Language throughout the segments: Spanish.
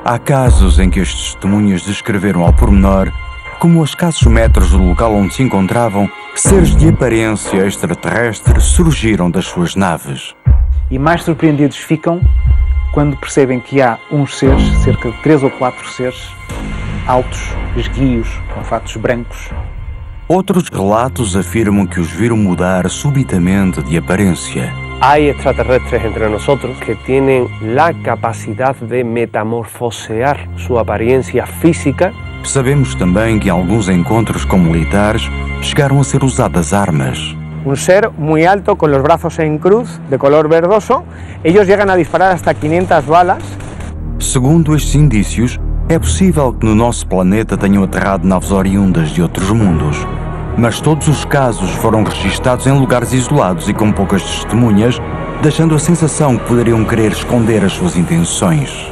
Há casos em que as testemunhas descreveram ao pormenor como a escassos metros do local onde se encontravam, seres de aparência extraterrestre surgiram das suas naves. E mais surpreendidos ficam quando percebem que há uns seres, cerca de 3 ou 4 seres, altos, esguios, com fatos brancos. Outros relatos afirmam que os viram mudar subitamente de aparência. Hay extraterrestres entre nosotros que tienen la capacidad de metamorfosear su apariencia física. Sabemos também que em alguns encontros com militares chegaram a ser usadas armas. Un ser muy alto con los brazos en cruz, de color verdoso. Ellos llegan a disparar hasta 500 balas. Segundo estes indícios, é possível que no nosso planeta tenham aterrado naves oriundas de outros mundos. Mas todos os casos foram registados em lugares isolados e com poucas testemunhas, deixando a sensação que poderiam querer esconder as suas intenções.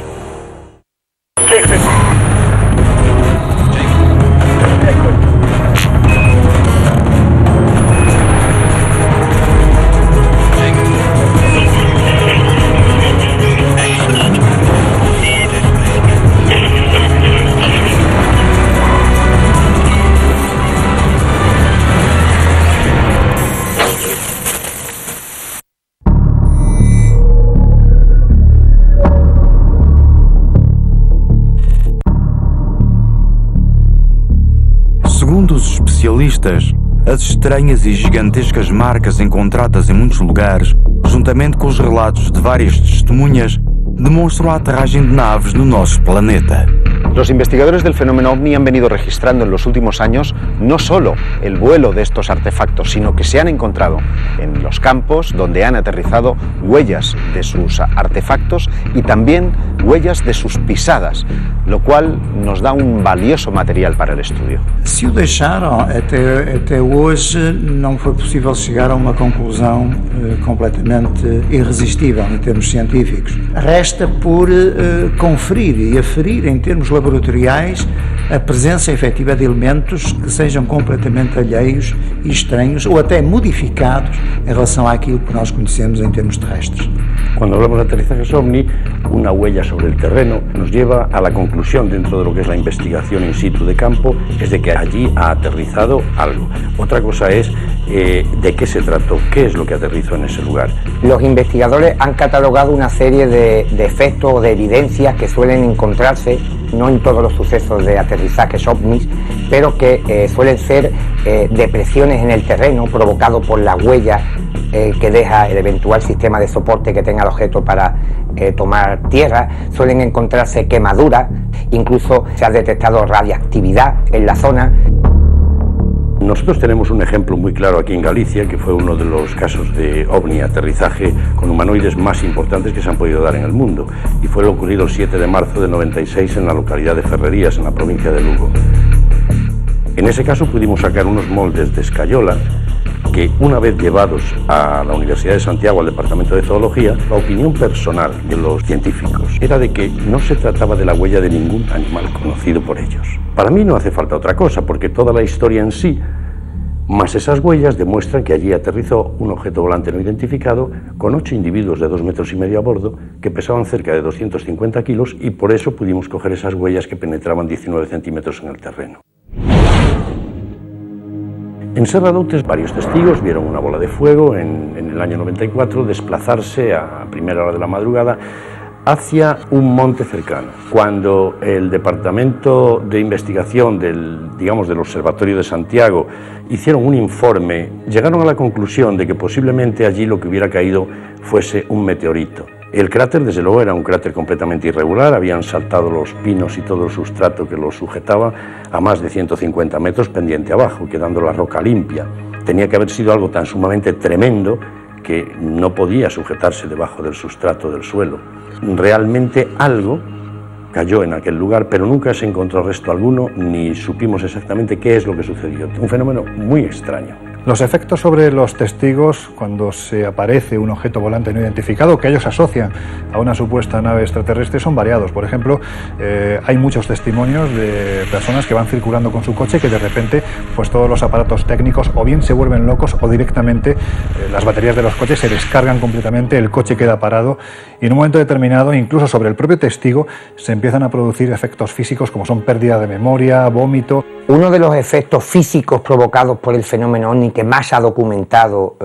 Segundo os especialistas, as estranhas e gigantescas marcas encontradas em muitos lugares, juntamente com os relatos de várias testemunhas, demonstram a aterragem de naves no nosso planeta. Los investigadores del fenómeno OVNI han venido registrando en los últimos años no solo el vuelo de estos artefactos, sino que se han encontrado en los campos donde han aterrizado huellas de sus artefactos y también huellas de sus pisadas, lo cual nos da un valioso material para el estudio. Se o deixaram, até hoje não foi possível chegar a uma conclusão completamente irresistível em termos científicos. Resta por conferir e aferir em termos laboratoriais a presença efetiva de elementos que sejam completamente alheios e estranhos ou até modificados em relação àquilo que nós conhecemos em termos terrestres. Cuando hablamos de aterrizajes OVNI, una huella sobre el terreno nos lleva a la conclusión dentro de lo que es la investigación in situ de campo, es de que allí ha aterrizado algo. Otra cosa es de qué se trató, qué es lo que aterrizó en ese lugar. Los investigadores han catalogado una serie de efectos o de evidencias que suelen encontrarse, no en todos los sucesos de aterrizajes OVNIs, pero que suelen ser depresiones en el terreno provocados por las huellas que deja el eventual sistema de soporte que tenga el objeto para tomar tierra. Suelen encontrarse quemaduras, incluso se ha detectado radiactividad en la zona. Nosotros tenemos un ejemplo muy claro aquí en Galicia, que fue uno de los casos de ovni aterrizaje con humanoides más importantes que se han podido dar en el mundo, y fue lo ocurrido el 7 de marzo de 96 en la localidad de Ferrerías, en la provincia de Lugo. En ese caso pudimos sacar unos moldes de escayola que, una vez llevados a la Universidad de Santiago, al Departamento de Zoología, la opinión personal de los científicos era de que no se trataba de la huella de ningún animal conocido por ellos. Para mí no hace falta otra cosa, porque toda la historia en sí, más esas huellas, demuestran que allí aterrizó un objeto volante no identificado con 8 individuos de 2,5 metros a bordo que pesaban cerca de 250 kilos, y por eso pudimos coger esas huellas que penetraban 19 centímetros en el terreno. En Serradoutes varios testigos vieron una bola de fuego en el año 94 desplazarse a primera hora de la madrugada hacia un monte cercano. Cuando el Departamento de Investigación del Observatorio de Santiago hicieron un informe, llegaron a la conclusión de que posiblemente allí lo que hubiera caído fuese un meteorito. El cráter, desde luego, era un cráter completamente irregular, habían saltado los pinos y todo el sustrato que lo sujetaba a más de 150 metros pendiente abajo, quedando la roca limpia. Tenía que haber sido algo tan sumamente tremendo que no podía sujetarse debajo del sustrato del suelo. Realmente algo cayó en aquel lugar, pero nunca se encontró resto alguno, ni supimos exactamente qué es lo que sucedió. Un fenómeno muy extraño. Los efectos sobre los testigos cuando se aparece un objeto volante no identificado que ellos asocian a una supuesta nave extraterrestre son variados. Por ejemplo, hay muchos testimonios de personas que van circulando con su coche que de repente pues todos los aparatos técnicos o bien se vuelven locos o directamente las baterías de los coches se descargan completamente, el coche queda parado y en un momento determinado, incluso sobre el propio testigo, se empiezan a producir efectos físicos como son pérdida de memoria, vómito. Uno de los efectos físicos provocados por el fenómeno OVNI que más ha documentado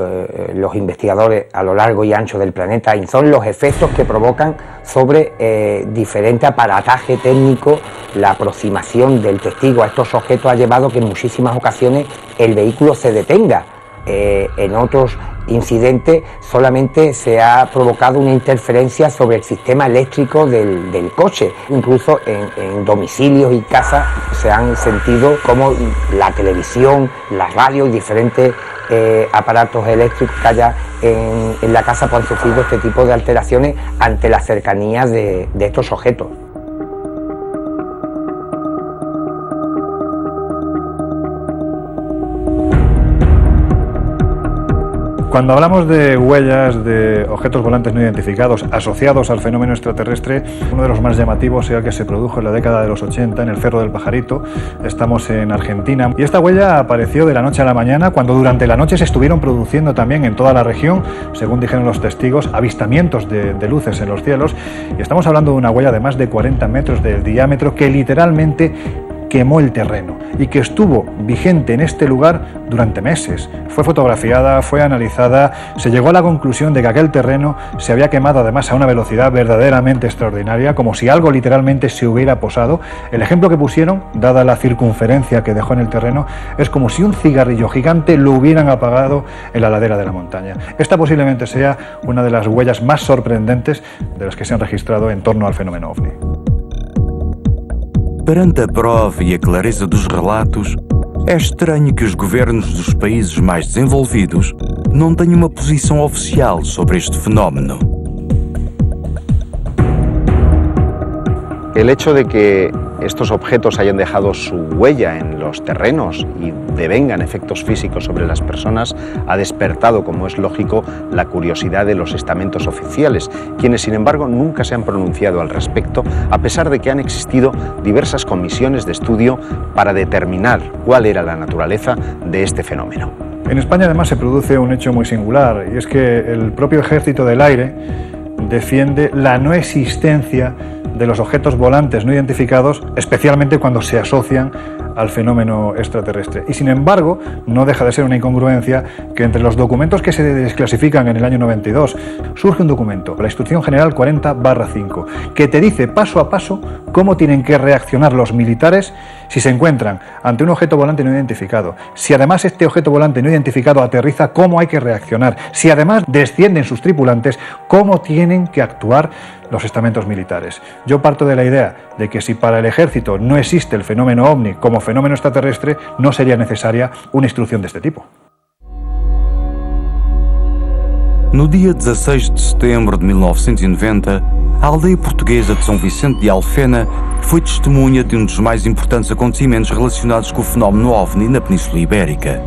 los investigadores a lo largo y ancho del planeta y son los efectos que provocan sobre diferente aparataje técnico. La aproximación del testigo a estos objetos ha llevado que en muchísimas ocasiones el vehículo se detenga. En otros incidentes solamente se ha provocado una interferencia sobre el sistema eléctrico del coche. Incluso en domicilios y casas se han sentido como la televisión, la radio y diferentes aparatos eléctricos que haya en la casa pues han sufrido este tipo de alteraciones ante la cercanía de estos objetos. Cuando hablamos de huellas de objetos volantes no identificados asociados al fenómeno extraterrestre, uno de los más llamativos era el que se produjo en la década de los 80 en el Cerro del Pajarito. Estamos en Argentina y esta huella apareció de la noche a la mañana cuando durante la noche se estuvieron produciendo también en toda la región, según dijeron los testigos, avistamientos de luces en los cielos y estamos hablando de una huella de más de 40 metros de diámetro que literalmente quemó el terreno y que estuvo vigente en este lugar durante meses. Fue fotografiada, fue analizada, se llegó a la conclusión de que aquel terreno se había quemado además a una velocidad verdaderamente extraordinaria, como si algo literalmente se hubiera posado. El ejemplo que pusieron, dada la circunferencia que dejó en el terreno, es como si un cigarrillo gigante lo hubieran apagado en la ladera de la montaña. Esta posiblemente sea una de las huellas más sorprendentes de las que se han registrado en torno al fenómeno OVNI. Perante a prova e a clareza dos relatos, é estranho que os governos dos países mais desenvolvidos não tenham uma posição oficial sobre este fenómeno. El hecho de que estos objetos hayan dejado su huella en los terrenos y devengan efectos físicos sobre las personas ha despertado, como es lógico, la curiosidad de los estamentos oficiales, quienes sin embargo nunca se han pronunciado al respecto, a pesar de que han existido diversas comisiones de estudio para determinar cuál era la naturaleza de este fenómeno. En España además se produce un hecho muy singular y es que el propio Ejército del Aire defiende la no existencia de los objetos volantes no identificados, especialmente cuando se asocian al fenómeno extraterrestre. Y sin embargo, no deja de ser una incongruencia que entre los documentos que se desclasifican en el año 92 surge un documento, la Instrucción General 40/5, que te dice paso a paso cómo tienen que reaccionar los militares si se encuentran ante un objeto volante no identificado. Si además este objeto volante no identificado aterriza, cómo hay que reaccionar. Si además descienden sus tripulantes, cómo tienen que actuar los estamentos militares. Yo parto de la idea de que si para el ejército no existe el fenómeno OVNI como fenómeno extraterrestre, no sería necesaria una instrucción de este tipo. No dia 16 de setembro de 1990, a aldeia portuguesa de São Vicente de Alfena foi testemunha de dos mais importantes acontecimentos relacionados com o fenómeno OVNI na Península Ibérica.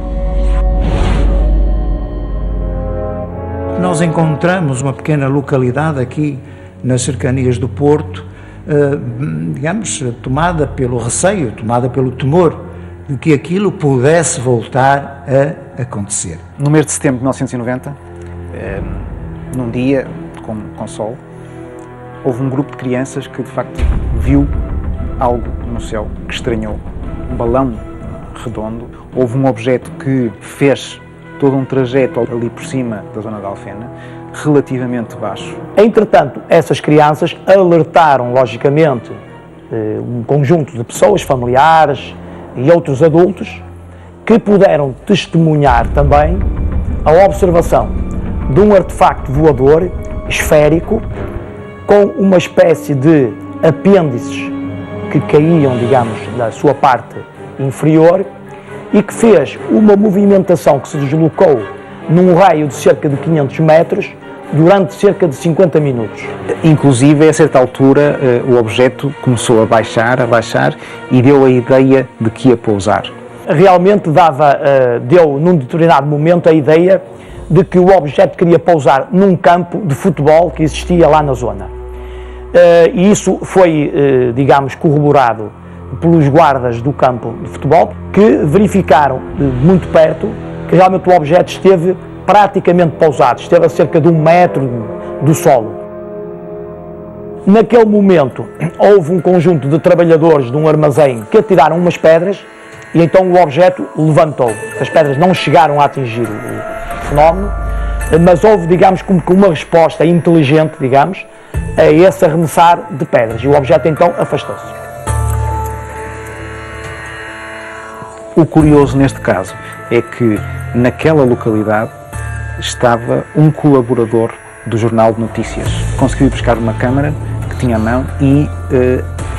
Nós encontramos uma pequena localidade aqui nas cercanias do Porto, digamos, tomada pelo receio, tomada pelo temor de que aquilo pudesse voltar a acontecer. No mês de setembro de 1990, num dia com sol, houve um grupo de crianças que de facto viu algo no céu que estranhou, um balão redondo. Houve um objeto que fez todo um trajeto ali por cima da zona de Alfena, relativamente baixo. Entretanto, essas crianças alertaram, logicamente, um conjunto de pessoas, familiares e outros adultos, que puderam testemunhar também a observação de um artefacto voador esférico com uma espécie de apêndices que caíam, digamos, da sua parte inferior e que fez uma movimentação que se deslocou num raio de cerca de 500 metros durante cerca de 50 minutos. Inclusive, a certa altura, o objeto começou a baixar e deu a ideia de que ia pousar. realmente deu num determinado momento a ideia de que o objeto queria pousar num campo de futebol que existia lá na zona. E isso foi, digamos, corroborado pelos guardas do campo de futebol, que verificaram muito perto que realmente o objeto esteve praticamente pousado, esteve a cerca de 1 metro do solo. Naquele momento houve um conjunto de trabalhadores de um armazém que atiraram umas pedras e então o objeto levantou. As pedras não chegaram a atingir o fenómeno, mas houve, digamos, como que uma resposta inteligente, digamos, a esse arremessar de pedras e o objeto então afastou-se. O curioso neste caso é que naquela localidade estava um colaborador do Jornal de Notícias. Conseguiu buscar uma câmara que tinha à mão e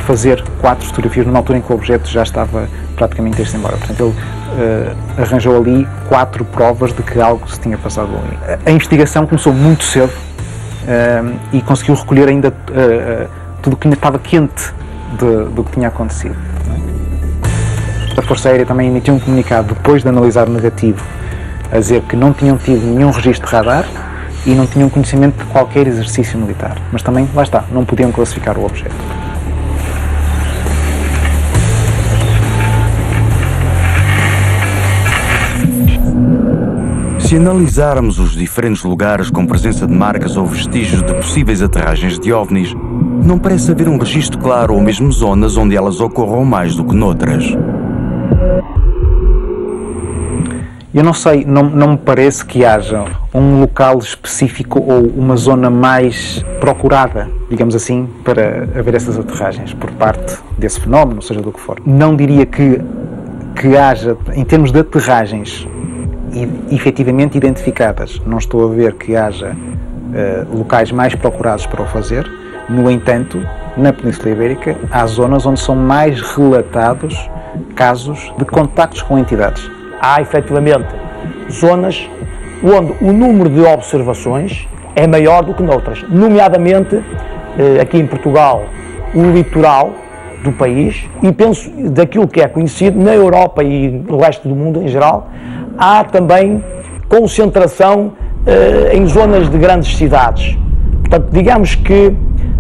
fazer 4 fotografias numa altura em que o objeto já estava praticamente a ir-se embora. Portanto, ele arranjou ali 4 provas de que algo se tinha passado ali. A investigação começou muito cedo e conseguiu recolher ainda tudo o que ainda estava quente do que tinha acontecido. A Força Aérea também emitiu um comunicado depois de analisar o negativo, a dizer que não tinham tido nenhum registro de radar e não tinham conhecimento de qualquer exercício militar. Mas também, lá está, não podiam classificar o objeto. Se analisarmos os diferentes lugares com presença de marcas ou vestígios de possíveis aterragens de OVNIs, não parece haver um registro claro ou mesmo zonas onde elas ocorram mais do que noutras. Eu não sei, não me parece que haja um local específico ou uma zona mais procurada, digamos assim, para haver essas aterragens por parte desse fenómeno, seja do que for. Não diria que haja, em termos de aterragens efetivamente identificadas, não estou a ver que haja locais mais procurados para o fazer. No entanto, na Península Ibérica há zonas onde são mais relatados casos de contactos com entidades. Há, efetivamente, zonas onde o número de observações é maior do que noutras, nomeadamente aqui em Portugal, o litoral do país, e penso daquilo que é conhecido na Europa e no resto do mundo em geral, há também concentração em zonas de grandes cidades. Portanto, digamos que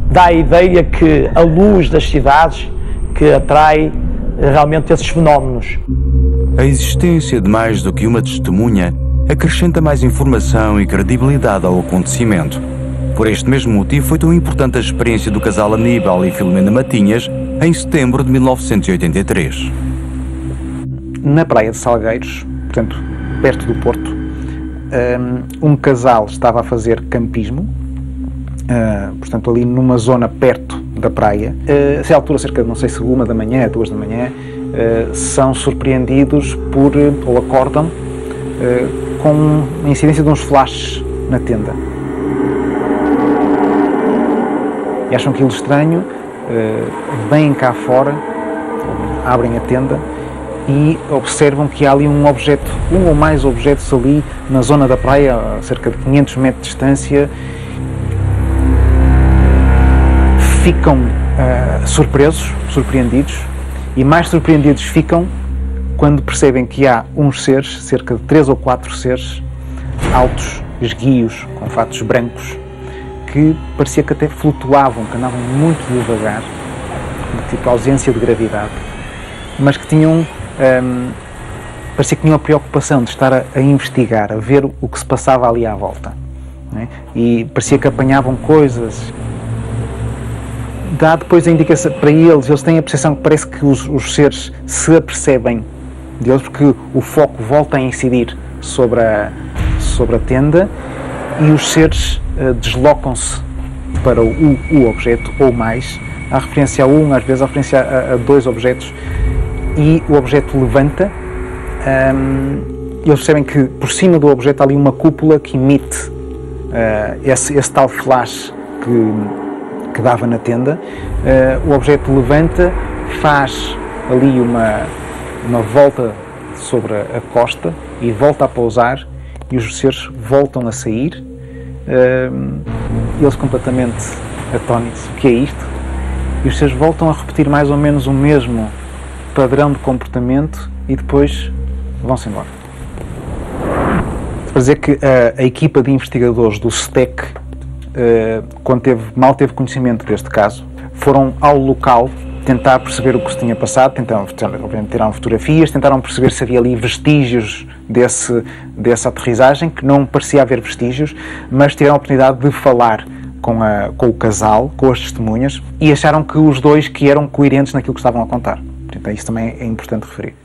dá a ideia que a luz das cidades que atrai realmente esses fenómenos. A existência de mais do que uma testemunha acrescenta mais informação e credibilidade ao acontecimento. Por este mesmo motivo foi tão importante a experiência do casal Aníbal e Filomena Matinhas em setembro de 1983. Na praia de Salgueiros, portanto, perto do Porto, um casal estava a fazer campismo, portanto, ali numa zona perto da praia. A essa altura, cerca de, não sei se 1 da manhã, 2 da manhã, são surpreendidos ou acordam com a incidência de uns flashes na tenda. E acham aquilo estranho, vêm cá fora, abrem a tenda e observam que há ali um objeto, um ou mais objetos ali na zona da praia, a cerca de 500 metros de distância. Ficam surpreendidos, e mais surpreendidos ficam quando percebem que há uns seres, cerca de 3 ou 4 seres, altos, esguios, com fatos brancos, que parecia que até flutuavam, que andavam muito devagar, tipo ausência de gravidade, mas que tinham, parecia que tinham a preocupação de estar a investigar, a ver o que se passava ali à volta, né? E parecia que apanhavam coisas. Dá depois a indicação para eles têm a percepção que parece que os seres se apercebem deles, porque o foco volta a incidir sobre a tenda e os seres deslocam-se para o objeto ou mais. Há referência a um, às vezes há referência a 2 objetos, e o objeto levanta. Eles percebem que por cima do objeto há ali uma cúpula que emite esse tal flash que dava na tenda. O objeto levanta, faz ali uma volta sobre a costa e volta a pousar, e os seres voltam a sair, eles completamente atónitos, o que é isto? E os seres voltam a repetir mais ou menos o mesmo padrão de comportamento e depois vão-se embora. Para dizer que a equipa de investigadores do STEC, quando mal teve conhecimento deste caso, foram ao local tentar perceber o que se tinha passado, tentaram tirar fotografias, tentaram perceber se havia ali vestígios dessa aterrissagem, que não parecia haver vestígios, mas tiveram a oportunidade de falar com o casal, com as testemunhas, e acharam que os dois que eram coerentes naquilo que estavam a contar. Portanto, isso também é importante referir.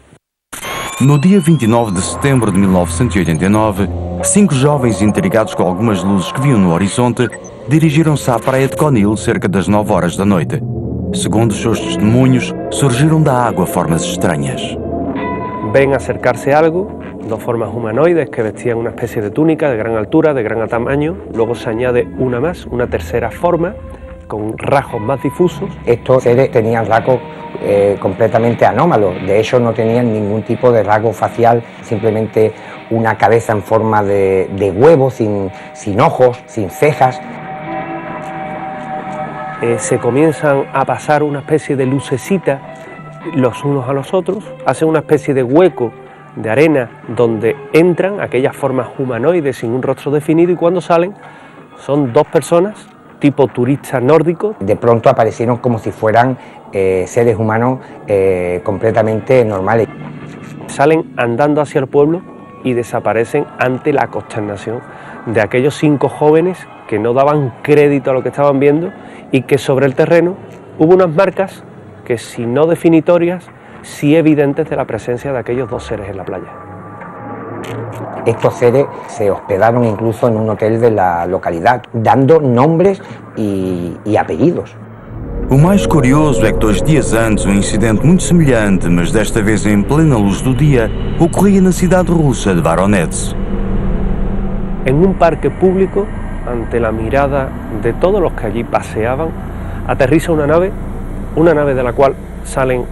No dia 29 de setembro de 1989, 5 jovens intrigados com algumas luzes que viam no horizonte dirigiram-se à praia de Conil cerca das 9 horas da noite. Segundo os seus testemunhos, surgiram da água formas estranhas. Ven acercarse algo, dos formas humanoides que vestían una especie de túnica de gran altura, de gran tamaño. Luego se añade una más, una tercera forma, con rasgos más difusos. Estos seres tenían rasgos completamente anómalos, de hecho no tenían ningún tipo de rasgo facial, simplemente una cabeza en forma de huevo, sin ojos, sin cejas. Se comienzan a pasar una especie de lucecita los unos a los otros, hacen una especie de hueco de arena donde entran aquellas formas humanoides sin un rostro definido, y cuando salen son 2 personas tipo turistas nórdicos. De pronto aparecieron como si fueran seres humanos completamente normales. Salen andando hacia el pueblo y desaparecen ante la consternación de aquellos 5 jóvenes que no daban crédito a lo que estaban viendo, y que sobre el terreno hubo unas marcas que, si no definitorias, sí evidentes de la presencia de aquellos 2 seres en la playa. Estos seres se hospedaron incluso en un hotel de la localidad, dando nombres y apellidos. O mais curioso é que 2 dias antes um incidente muito semelhante, mas desta vez em plena luz do dia, ocorria na cidade russa de Voronezh. En un parque público, ante la mirada de todos los que allí paseaban, aterriza una nave de la cual salen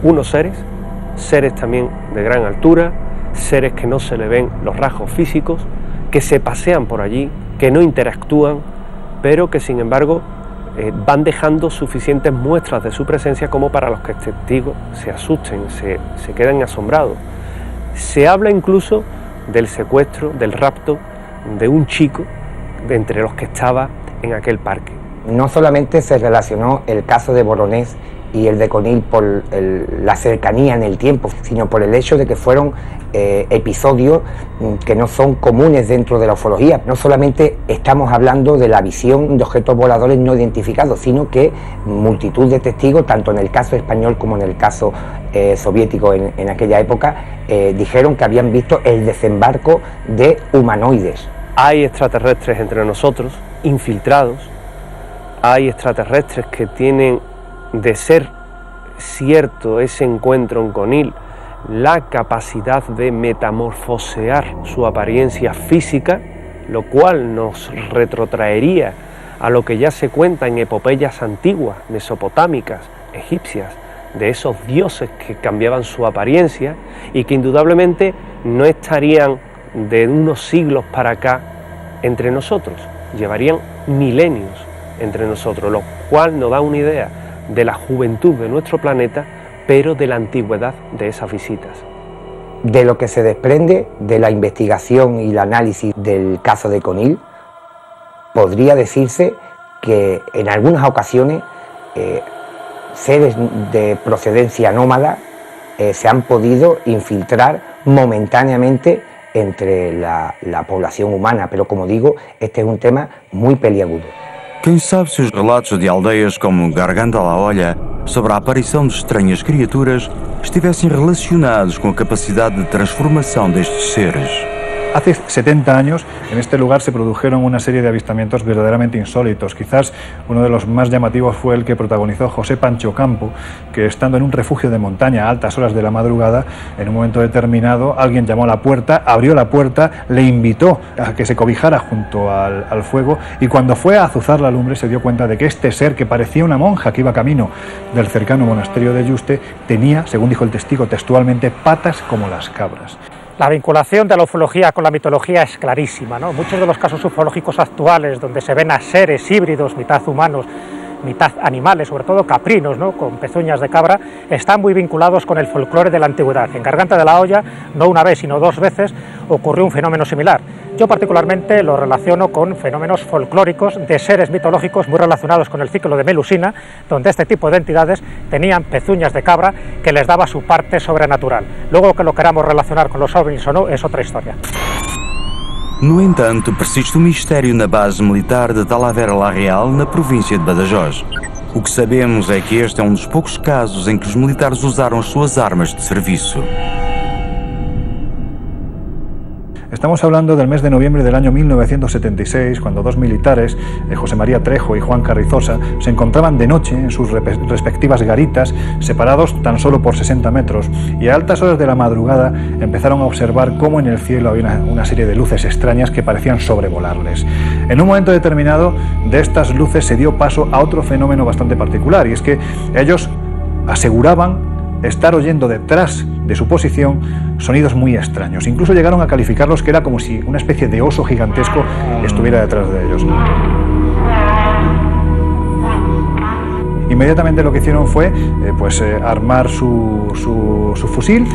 unos seres también de gran altura, seres que no se le ven los rasgos físicos, que se pasean por allí, que no interactúan, pero que sin embargo van dejando suficientes muestras de su presencia como para los que testigos se asusten, se queden asombrados. Se habla incluso del secuestro, del rapto de un chico de entre los que estaba en aquel parque. No solamente se relacionó el caso de Voronezh y el de Conil por la cercanía en el tiempo, sino por el hecho de que fueron episodios que no son comunes dentro de la ufología. No solamente estamos hablando de la visión de objetos voladores no identificados, sino que multitud de testigos, tanto en el caso español como en el caso soviético en aquella época, dijeron que habían visto el desembarco de humanoides. Hay extraterrestres entre nosotros, infiltrados. Hay extraterrestres que tienen, de ser cierto ese encuentro en Conil, la capacidad de metamorfosear su apariencia física, lo cual nos retrotraería a lo que ya se cuenta en epopeyas antiguas, mesopotámicas, egipcias, de esos dioses que cambiaban su apariencia y que indudablemente no estarían de unos siglos para acá entre nosotros, llevarían milenios entre nosotros, lo cual nos da una idea de la juventud de nuestro planeta, pero de la antigüedad de esas visitas. De lo que se desprende de la investigación y el análisis del caso de Conil, podría decirse que en algunas ocasiones seres de procedencia nómada se han podido infiltrar momentáneamente entre la población humana, pero como digo, este es un tema muy peliagudo. Quem sabe se os relatos de aldeias como Garganta la Olla sobre a aparição de estranhas criaturas estivessem relacionados com a capacidade de transformação destes seres. Hace 70 años en este lugar se produjeron una serie de avistamientos verdaderamente insólitos. Quizás uno de los más llamativos fue el que protagonizó José Pancho Campo, que estando en un refugio de montaña a altas horas de la madrugada, en un momento determinado alguien llamó a la puerta, abrió la puerta, le invitó a que se cobijara junto al fuego, y cuando fue a azuzar la lumbre se dio cuenta de que este ser, que parecía una monja que iba camino del cercano monasterio de Yuste, tenía, según dijo el testigo textualmente, patas como las cabras. La vinculación de la ufología con la mitología es clarísima, ¿no? Muchos de los casos ufológicos actuales, donde se ven a seres híbridos, mitad humanos, mitad animales, sobre todo caprinos, ¿no?, con pezuñas de cabra, están muy vinculados con el folclore de la antigüedad. En Garganta de la Olla, no una vez, sino dos veces, ocurrió un fenómeno similar. Yo particularmente lo relaciono con fenómenos folclóricos de seres mitológicos muy relacionados con el ciclo de Melusina, donde este tipo de entidades tenían pezuñas de cabra que les daba su parte sobrenatural. Luego que lo queramos relacionar con los ovnis o no es otra historia. No entanto, persiste o mistério na base militar de Talavera la Real, na província de Badajoz. O que sabemos é que este é dos poucos casos em que os militares usaram as suas armas de serviço. Estamos hablando del mes de noviembre del año 1976, cuando dos militares, José María Trejo y Juan Carrizosa, se encontraban de noche en sus respectivas garitas, separados tan solo por 60 metros, y a altas horas de la madrugada empezaron a observar cómo en el cielo había una serie de luces extrañas que parecían sobrevolarles. En un momento determinado, de estas luces se dio paso a otro fenómeno bastante particular, y es que ellos aseguraban estar oyendo detrás de su posición sonidos muy extraños. Incluso llegaron a calificarlos que era como si una especie de oso gigantesco estuviera detrás de ellos. Inmediatamente lo que hicieron fue armar su fusil,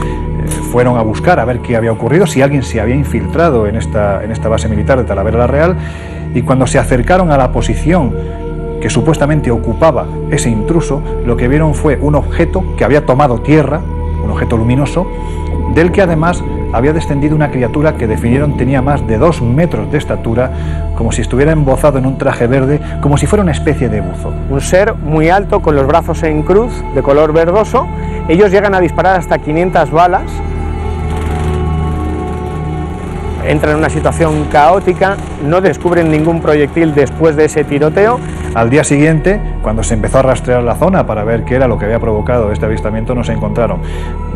fueron a buscar a ver qué había ocurrido, si alguien se había infiltrado en esta base militar de Talavera la Real, y cuando se acercaron a la posición que supuestamente ocupaba ese intruso, lo que vieron fue un objeto que había tomado tierra, un objeto luminoso, del que además había descendido una criatura que definieron tenía más de 2 metros de estatura, como si estuviera embozado en un traje verde, como si fuera una especie de buzo. Un ser muy alto con los brazos en cruz, de color verdoso. Ellos llegan a disparar hasta 500 balas. Entran en una situación caótica, no descubren ningún proyectil después de ese tiroteo. Al día siguiente, cuando se empezó a rastrear la zona para ver qué era lo que había provocado este avistamiento, no se encontraron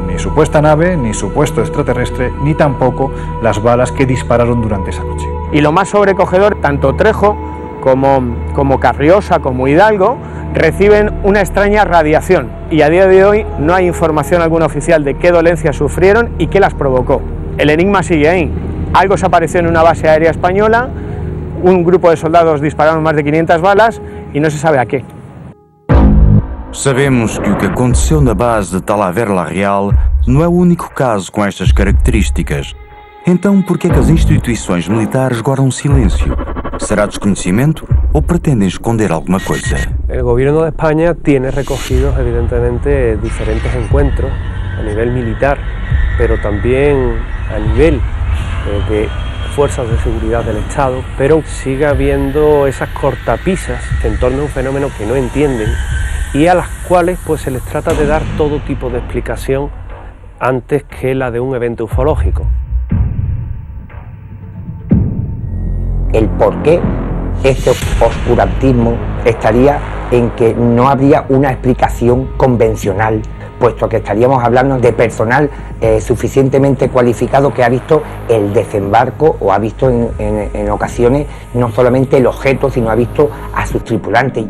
ni supuesta nave, ni supuesto extraterrestre, ni tampoco las balas que dispararon durante esa noche. Y lo más sobrecogedor, tanto Trejo como Carriosa, como Hidalgo, reciben una extraña radiación, y a día de hoy no hay información alguna oficial de qué dolencias sufrieron y qué las provocó. El enigma sigue ahí. Algo se apareció en una base aérea española, un grupo de soldados dispararon más de 500 balas y no se sabe a qué. Sabemos que o que aconteceu na base de Talavera la Real não é o único caso com estas características. Então, por que é que as instituições militares guardam silêncio? ¿Será desconocimiento o pretenden esconder alguna cosa? El gobierno de España tiene recogidos evidentemente diferentes encuentros a nivel militar, pero también a nivel de fuerzas de seguridad del Estado, pero sigue habiendo esas cortapisas en torno a un fenómeno que no entienden y a las cuales pues se les trata de dar todo tipo de explicación antes que la de un evento ufológico. El por qué este oscurantismo estaría en que no habría una explicación convencional, puesto que estaríamos hablando de personal suficientemente cualificado que ha visto el desembarco o ha visto en ocasiones no solamente el objeto, sino ha visto a sus tripulantes.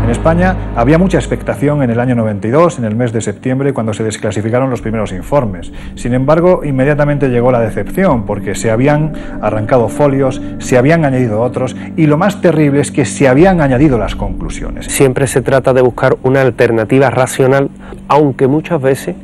En España había mucha expectación en el año 92, en el mes de septiembre, cuando se desclasificaron los primeros informes. Sin embargo, inmediatamente llegó la decepción, porque se habían arrancado folios, se habían añadido otros, y lo más terrible es que se habían añadido las conclusiones. Siempre se trata de buscar una alternativa racional, aunque muchas veces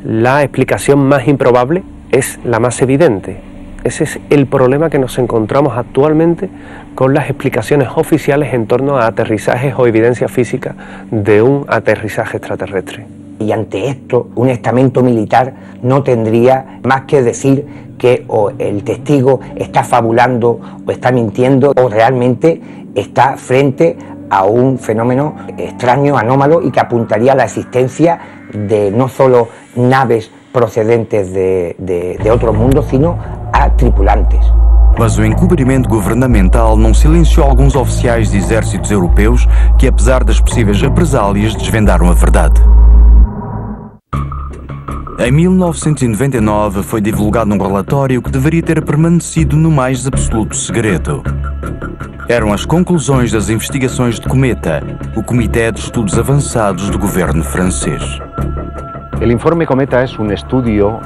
la explicación más improbable es la más evidente. Ese es el problema que nos encontramos actualmente con las explicaciones oficiales en torno a aterrizajes o evidencia física de un aterrizaje extraterrestre. Y ante esto, un estamento militar no tendría más que decir que o el testigo está fabulando o está mintiendo o realmente está frente a un fenómeno extraño, anómalo y que apuntaría a la existencia de no solo naves procedentes de otro mundo, sino a tripulantes. Mas o encobrimento governamental não silenciou alguns oficiais de exércitos europeus que, apesar das possíveis represálias, desvendaram a verdade. Em 1999 foi divulgado um relatório que deveria ter permanecido no mais absoluto segredo. Eram as conclusões das investigações de Cometa, o Comitê de Estudos Avançados do governo francês. El informe Cometa es un estudio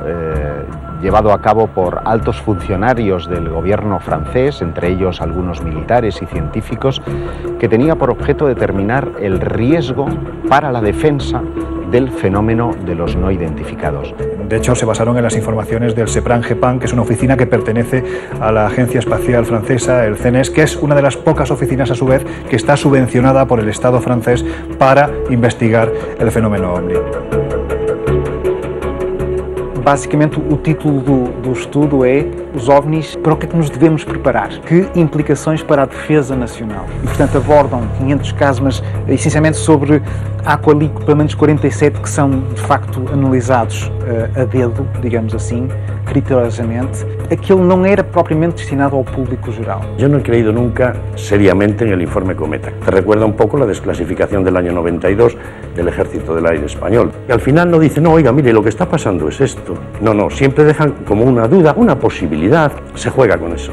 llevado a cabo por altos funcionarios del gobierno francés, entre ellos algunos militares y científicos, que tenía por objeto determinar el riesgo para la defensa del fenómeno de los no identificados. De hecho, se basaron en las informaciones del CEPRAN-GEPAN, que es una oficina que pertenece a la Agencia Espacial Francesa, el CNES, que es una de las pocas oficinas, a su vez, que está subvencionada por el Estado francés para investigar el fenómeno OVNI. Basicamente, o título do estudo é os OVNIs, para o que é que nos devemos preparar? Que implicações para a defesa nacional? E, portanto, abordam 500 casos, mas essencialmente sobre, há ali pelo menos 47 que são, de facto, analisados a dedo, digamos assim, criteriosamente. Aquilo não era propriamente destinado ao público geral. Yo no he creído nunca seriamente en el informe Cometa. Te recuerda un poco la desclasificación del año 92 del Ejército del Aire Español. Y al final no dicen, no, oiga, mire, lo que está pasando es esto. No, siempre dejan como una duda, una posibilidad. Se juega con eso,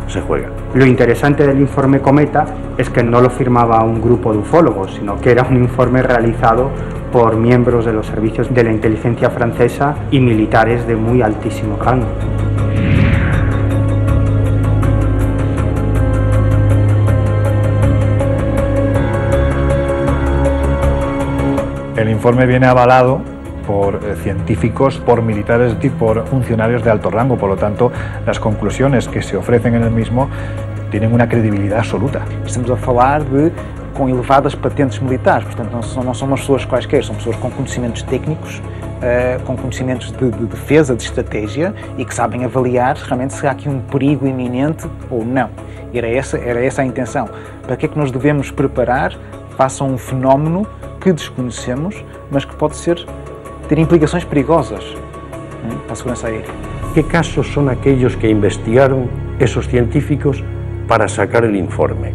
se juega. Lo interesante del informe Cometa es que no lo firmaba un grupo de ufólogos, sino que era un informe realizado por miembros de los servicios de la inteligencia francesa y militares de muy altísimo rango. El informe viene avalado por científicos, por militares y por funcionarios de alto rango. Por lo tanto, las conclusiones que se ofrecen en el mismo tienen una credibilidad absoluta. Estamos a falar de com elevadas patentes militares, portanto não são umas pessoas quaisquer, são pessoas com conhecimentos técnicos, com conhecimentos de defesa, de estratégia e que sabem avaliar realmente se há aqui um perigo iminente ou não. E era essa a intenção. Para que é que nos devemos preparar face a um fenómeno que desconhecemos, mas que pode ter implicações perigosas para a segurança aérea. ¿Qué casos son aquellos que investigaron esos científicos para sacar el informe?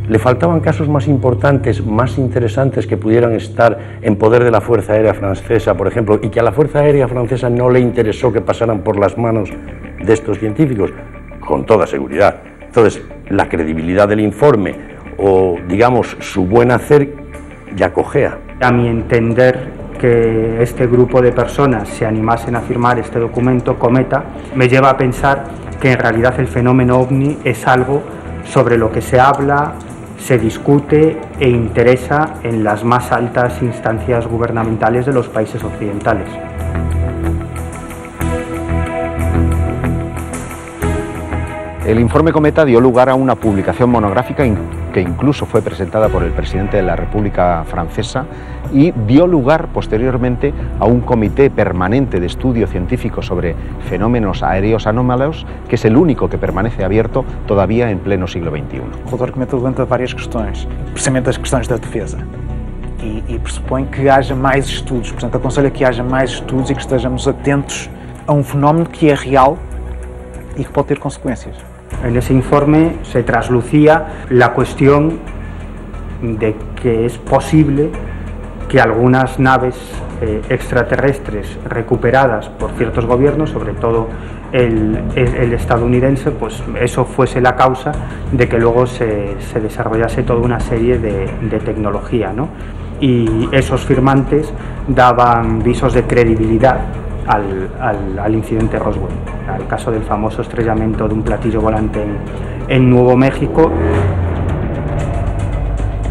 ¿Le faltaban casos más importantes, más interesantes que pudieran estar en poder de la Fuerza Aérea Francesa, por ejemplo, y que a la Fuerza Aérea Francesa no le interesó que pasaran por las manos de estos científicos? Con toda seguridad. Entonces, la credibilidad del informe o, digamos, su buen hacer ya cojea. A mi entender, que este grupo de personas se animasen a firmar este documento Cometa me lleva a pensar que en realidad el fenómeno OVNI es algo sobre lo que se habla, se discute e interesa en las más altas instancias gubernamentales de los países occidentales. El informe Cometa dio lugar a una publicación monográfica que incluso fue presentada por el presidente de la República Francesa y dio lugar posteriormente a un comité permanente de estudio científico sobre fenómenos aéreos anómalos, que es el único que permanece abierto todavía en pleno siglo XXI. O relatório Cometa levanta várias questões, precisamente as questões da defesa. E pressupõe que haja mais estudos, portanto aconselho que haja mais estudos e que estejamos atentos a um fenómeno que é real y que puede tener consecuencias. En ese informe se traslucía la cuestión de que es posible que algunas naves extraterrestres recuperadas por ciertos gobiernos, sobre todo el estadounidense, pues eso fuese la causa de que luego se desarrollase toda una serie de tecnología, ¿no? Y esos firmantes daban visos de credibilidad al incidente Roswell, al caso del famoso estrellamiento de un platillo volante en Nuevo México.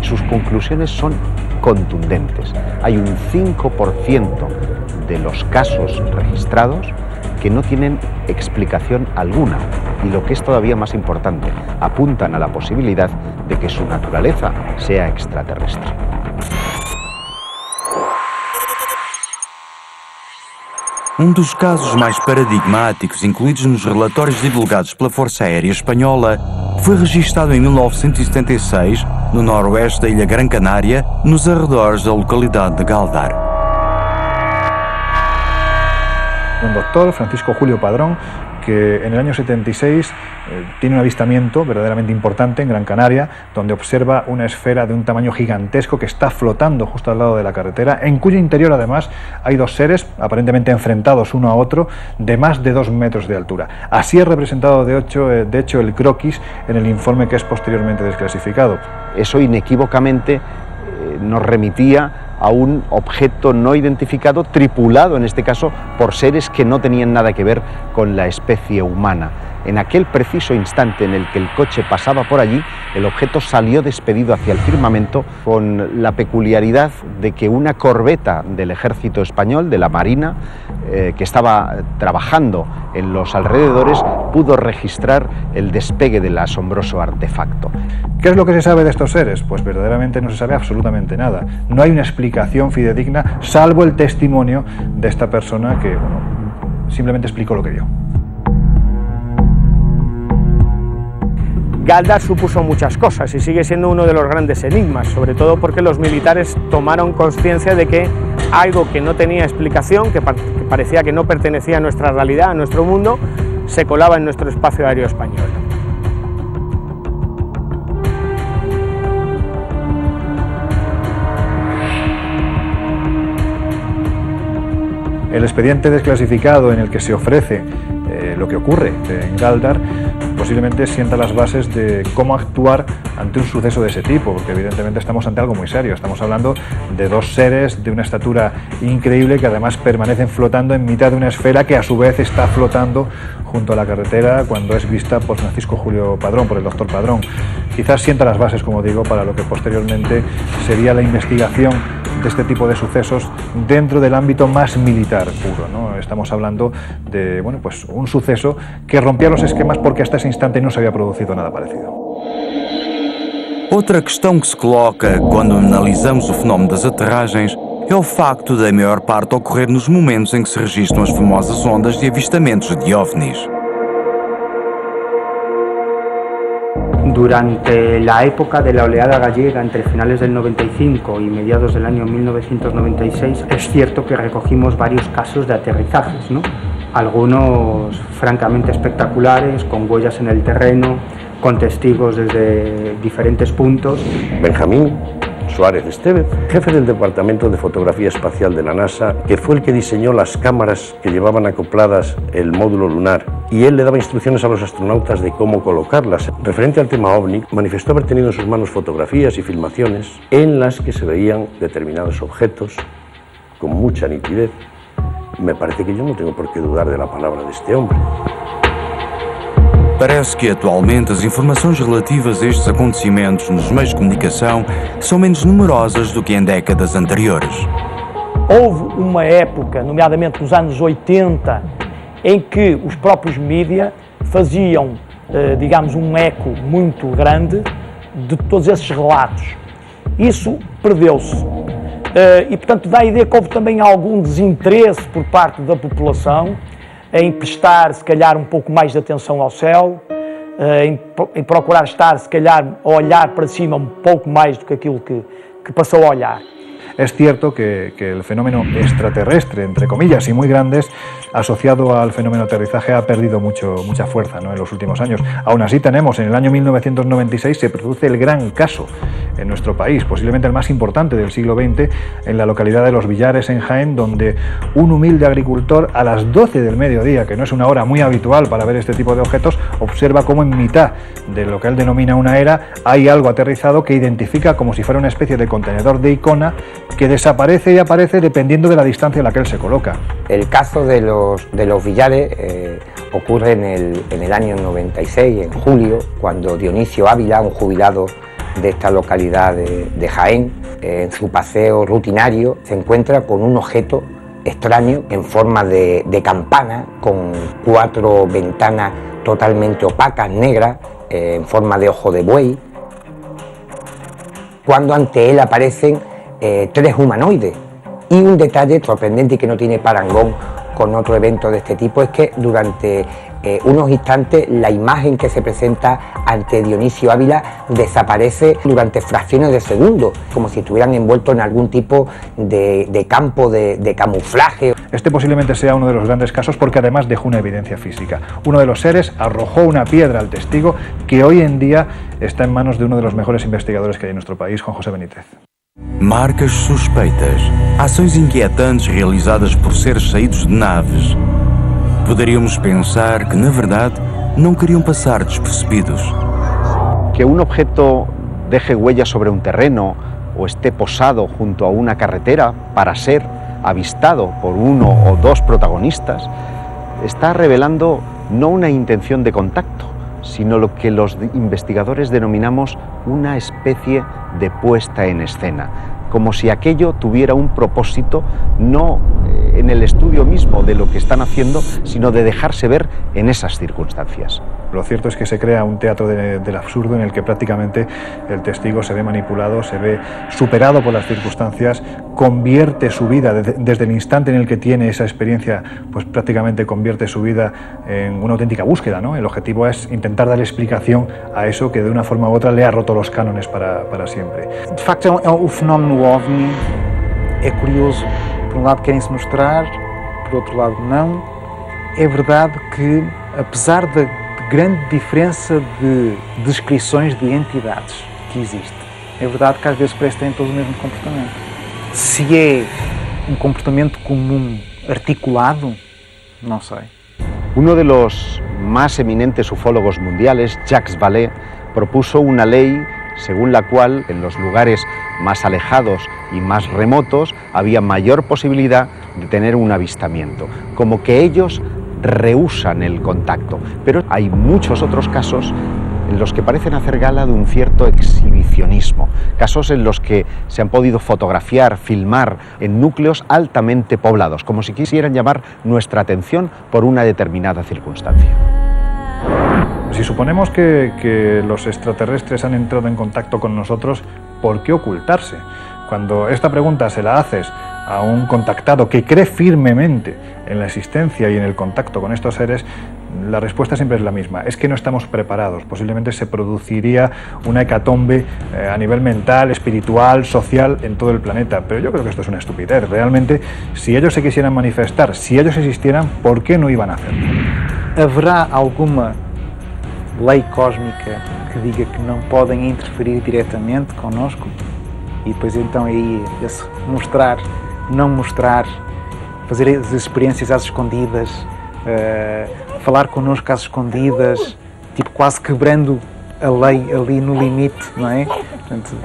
Sus conclusiones son contundentes. Hay un 5% de los casos registrados que no tienen explicación alguna y, lo que es todavía más importante, apuntan a la posibilidad de que su naturaleza sea extraterrestre. Um dos casos mais paradigmáticos incluídos nos relatórios divulgados pela Força Aérea Espanhola foi registado em 1976 no noroeste da ilha Gran Canária, nos arredores da localidade de Galdar. Un doctor, Francisco Julio Padrón, que en el año 76 tiene un avistamiento verdaderamente importante en Gran Canaria, donde observa una esfera de un tamaño gigantesco que está flotando justo al lado de la carretera, en cuyo interior además hay dos seres aparentemente enfrentados uno a otro de más de 2 metros de altura. Así es representado de hecho el croquis en el informe que es posteriormente desclasificado. Eso inequívocamente nos remitía a un objeto no identificado, tripulado en este caso por seres que no tenían nada que ver con la especie humana. En aquel preciso instante en el que el coche pasaba por allí, el objeto salió despedido hacia el firmamento con la peculiaridad de que una corbeta del ejército español, de la Marina, que estaba trabajando en los alrededores, pudo registrar el despegue del asombroso artefacto. ¿Qué es lo que se sabe de estos seres? Pues verdaderamente no se sabe absolutamente nada. No hay una explicación fidedigna, salvo el testimonio de esta persona que, bueno, simplemente explicó lo que vio. Galdar supuso muchas cosas y sigue siendo uno de los grandes enigmas, sobre todo porque los militares tomaron conciencia de que algo que no tenía explicación, que parecía que no pertenecía a nuestra realidad, a nuestro mundo, se colaba en nuestro espacio aéreo español. El expediente desclasificado en el que se ofrece lo que ocurre en Galdar posiblemente sienta las bases de cómo actuar ante un suceso de ese tipo, porque evidentemente estamos ante algo muy serio. Estamos hablando de dos seres de una estatura increíble que además permanecen flotando en mitad de una esfera que a su vez está flotando junto a la carretera cuando es vista por Francisco Julio Padrón, por el doctor Padrón. Quizás sienta las bases, como digo, para lo que posteriormente sería la investigación de este tipo de sucesos dentro del ámbito más militar puro, ¿no? Estamos hablando de, bueno, pues un suceso que rompía los esquemas porque hasta esse instante não se havia produzido nada parecido. Outra questão que se coloca quando analisamos o fenómeno das aterragens é o facto da maior parte ocorrer nos momentos em que se registram as famosas ondas de avistamentos de OVNIs. Durante la época de la oleada gallega, entre finales del 95 y mediados del año 1996, es cierto que recogimos varios casos de aterrizajes, ¿no? Algunos francamente espectaculares, con huellas en el terreno, con testigos desde diferentes puntos. Benjamín Suárez Estevez, jefe del Departamento de Fotografía Espacial de la NASA, que fue el que diseñó las cámaras que llevaban acopladas el módulo lunar, y él le daba instrucciones a los astronautas de cómo colocarlas. Referente al tema OVNI, manifestó haber tenido en sus manos fotografías y filmaciones en las que se veían determinados objetos con mucha nitidez. Me parece que yo não tenho por que dudar da palavra deste homem. Parece que atualmente as informações relativas a estes acontecimentos nos meios de comunicação são menos numerosas do que em décadas anteriores. Houve uma época, nomeadamente nos anos 80, em que os próprios mídia faziam, digamos, um eco muito grande de todos esses relatos. Isso perdeu-se. E, portanto, dá a ideia que houve também algum desinteresse por parte da população em prestar, se calhar, um pouco mais de atenção ao céu, em procurar estar, se calhar, a olhar para cima um pouco mais do que aquilo que passou a olhar. Es cierto que el fenómeno extraterrestre, entre comillas, y muy grandes, asociado al fenómeno aterrizaje, ha perdido mucha fuerza, ¿no?, en los últimos años. Aún así tenemos, en el año 1996 se produce el gran caso en nuestro país, posiblemente el más importante del siglo XX, en la localidad de Los Villares, en Jaén, donde un humilde agricultor a las 12 del mediodía, que no es una hora muy habitual para ver este tipo de objetos, observa cómo en mitad de lo que él denomina una era hay algo aterrizado que identifica como si fuera una especie de contenedor de Icona que desaparece y aparece dependiendo de la distancia a la que él se coloca. El caso de los Villares ocurre en el año 96, en julio, cuando Dionisio Ávila, un jubilado de esta localidad de Jaén, en su paseo rutinario, se encuentra con un objeto extraño en forma de campana, con 4 ventanas totalmente opacas, negras, en forma de ojo de buey, cuando ante él aparecen 3 humanoides. Y un detalle sorprendente y que no tiene parangón con otro evento de este tipo es que durante unos instantes la imagen que se presenta ante Dionisio Ávila desaparece durante fracciones de segundo, como si estuvieran envueltos en algún tipo de campo de camuflaje. Este posiblemente sea uno de los grandes casos porque además dejó una evidencia física. Uno de los seres arrojó una piedra al testigo que hoy en día está en manos de uno de los mejores investigadores que hay en nuestro país, Juan José Benítez. Marcas suspeitas, ações inquietantes realizadas por seres saídos de naves. Poderíamos pensar que, na verdade, não queriam passar despercebidos. Que un objeto deje huellas sobre un terreno o esté posado junto a una carretera para ser avistado por uno o dos protagonistas, está revelando no una intención de contacto, sino lo que los investigadores denominamos una especie de puesta en escena, como si aquello tuviera un propósito no en el estudio mismo de lo que están haciendo, sino de dejarse ver en esas circunstancias. Lo cierto es que se crea un teatro del absurdo en el que prácticamente el testigo se ve manipulado, se ve superado por las circunstancias, convierte su vida desde el instante en el que tiene esa experiencia, pues prácticamente convierte su vida en una auténtica búsqueda, ¿no? El objetivo es intentar dar explicación a eso que de una forma u otra le ha roto los cánones para siempre. De facto, o fenómeno OVNI é curioso. Por um lado querem-se mostrar, por outro lado não. É verdade que, apesar da grande diferença de descrições de entidades que existe, é verdade que às vezes parece que têm todos o mesmo comportamento. Se é um comportamento comum articulado, não sei. Uno de los más eminentes ufólogos mundiales, Jacques Vallée, propuso una ley según la cual en los lugares más alejados y más remotos había mayor posibilidad de tener un avistamiento, como que ellos rehúsan el contacto. Pero hay muchos otros casos en los que parecen hacer gala de un cierto exhibicionismo, casos en los que se han podido fotografiar, filmar en núcleos altamente poblados, como si quisieran llamar nuestra atención por una determinada circunstancia. Si suponemos que los extraterrestres han entrado en contacto con nosotros, ¿por qué ocultarse? Cuando esta pregunta se la haces a un contactado que cree firmemente en la existencia y en el contacto con estos seres, la respuesta siempre es la misma, es que no estamos preparados. Posiblemente se produciría una hecatombe a nivel mental, espiritual, social en todo el planeta, pero yo creo que esto es una estupidez. Realmente, si ellos se quisieran manifestar, si ellos existieran, ¿por qué no iban a hacerlo? Haverá alguma lei cósmica que diga que não podem interferir diretamente connosco? E depois então aí esse mostrar, não mostrar, fazer as experiências às escondidas, falar connosco às escondidas, tipo quase quebrando a lei ali no limite, não é? Portanto,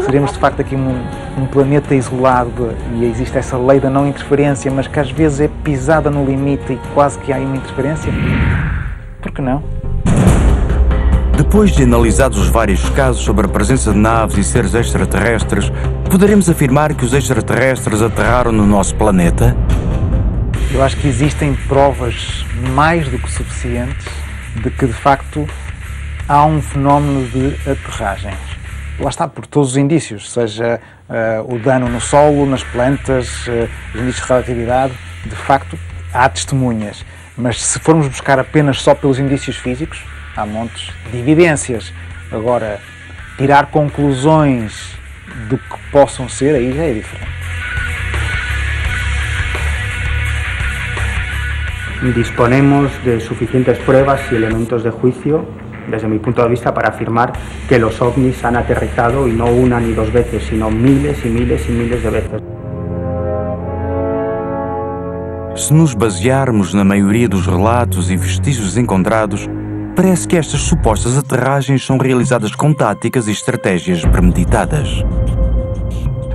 seremos de facto aqui um planeta isolado e existe essa lei da não interferência, mas que às vezes é pisada no limite e quase que há uma interferência. Por que não? Depois de analisados os vários casos sobre a presença de naves e seres extraterrestres, poderemos afirmar que os extraterrestres aterraram no nosso planeta? Eu acho que existem provas mais do que suficientes de que, de facto, há um fenómeno de aterragens. Lá está, por todos os indícios, seja o dano no solo, nas plantas, os indícios de relatividade, de facto, há testemunhas. Mas se formos buscar apenas só pelos indícios físicos, há montes de evidências. Agora, tirar conclusões do que possam ser, aí já é diferente. Disponemos de suficientes pruebas y elementos de juicio, desde mi punto de vista, para afirmar que los ovnis han aterrizado, y no una ni dos veces, sino miles y miles y miles de veces. Se nos basearmos na maioria dos relatos e vestígios encontrados, parece que estas supostas aterragens são realizadas con tácticas y estrategias premeditadas.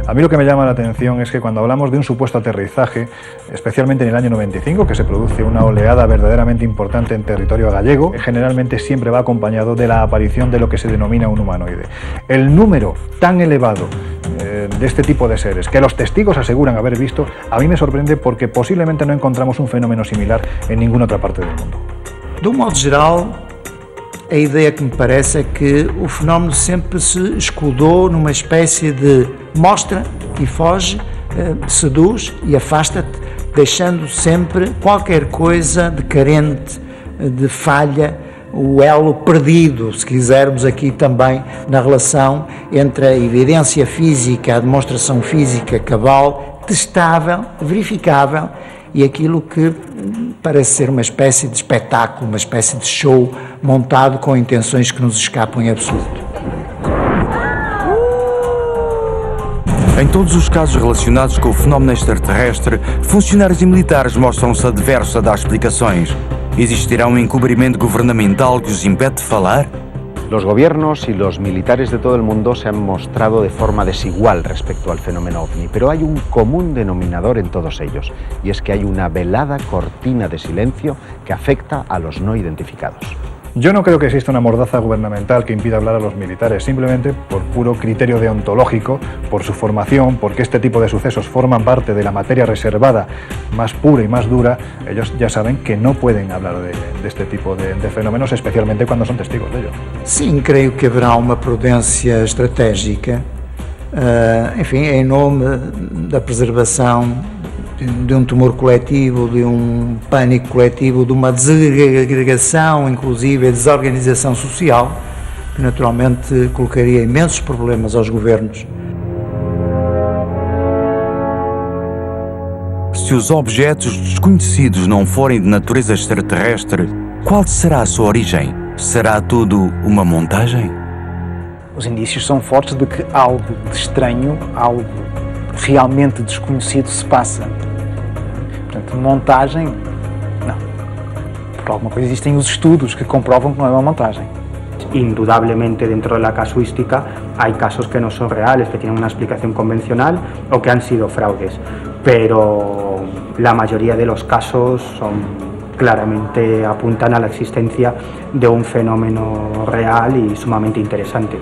A mí lo que me llama la atención es que cuando hablamos de un supuesto aterrizaje, especialmente en el año 95, que se produce una oleada verdaderamente importante en territorio gallego, generalmente siempre va acompañado de la aparición de lo que se denomina un humanoide. El número tan elevado de este tipo de seres, que los testigos aseguran haber visto, a mí me sorprende porque posiblemente no encontramos un fenómeno similar en ninguna otra parte del mundo. De um modo geral, a ideia que me parece é que o fenómeno sempre se escudou numa espécie de mostra e foge, seduz e afasta-te, deixando sempre qualquer coisa de carente, de falha, o elo perdido, se quisermos aqui também, na relação entre a evidência física, a demonstração física cabal, testável, verificável, e aquilo que parece ser uma espécie de espetáculo, uma espécie de show montado com intenções que nos escapam em absoluto. Em todos os casos relacionados com o fenómeno extraterrestre, funcionários e militares mostram-se adversos a dar explicações. Existirá um encobrimento governamental que os impede de falar? Los gobiernos y los militares de todo el mundo se han mostrado de forma desigual respecto al fenómeno ovni, pero hay un común denominador en todos ellos, y es que hay una velada cortina de silencio que afecta a los no identificados. Yo no creo que exista una mordaza gubernamental que impida hablar a los militares, simplemente por puro criterio deontológico, por su formación, porque este tipo de sucesos forman parte de la materia reservada más pura y más dura. Ellos ya saben que no pueden hablar de este tipo de fenómenos, especialmente cuando son testigos de ello. Sim, creio que haverá uma prudência estratégica, enfim, em nome da preservação de um temor coletivo, de um pânico coletivo, de uma desagregação, inclusive a desorganização social, que naturalmente colocaria imensos problemas aos governos. Se os objetos desconhecidos não forem de natureza extraterrestre, qual será a sua origem? Será tudo uma montagem? Os indícios são fortes de que algo de estranho, algo realmente desconhecido se passa. Portanto, montagem, não. Por alguma coisa existem os estudos que comprovam que não é uma montagem. Indudablemente dentro de la casuística hay casos que no son reales, que tienen una explicación convencional o que han sido fraudes, pero la mayoría de los casos claramente apuntan a la existencia de un fenómeno real y sumamente interesante.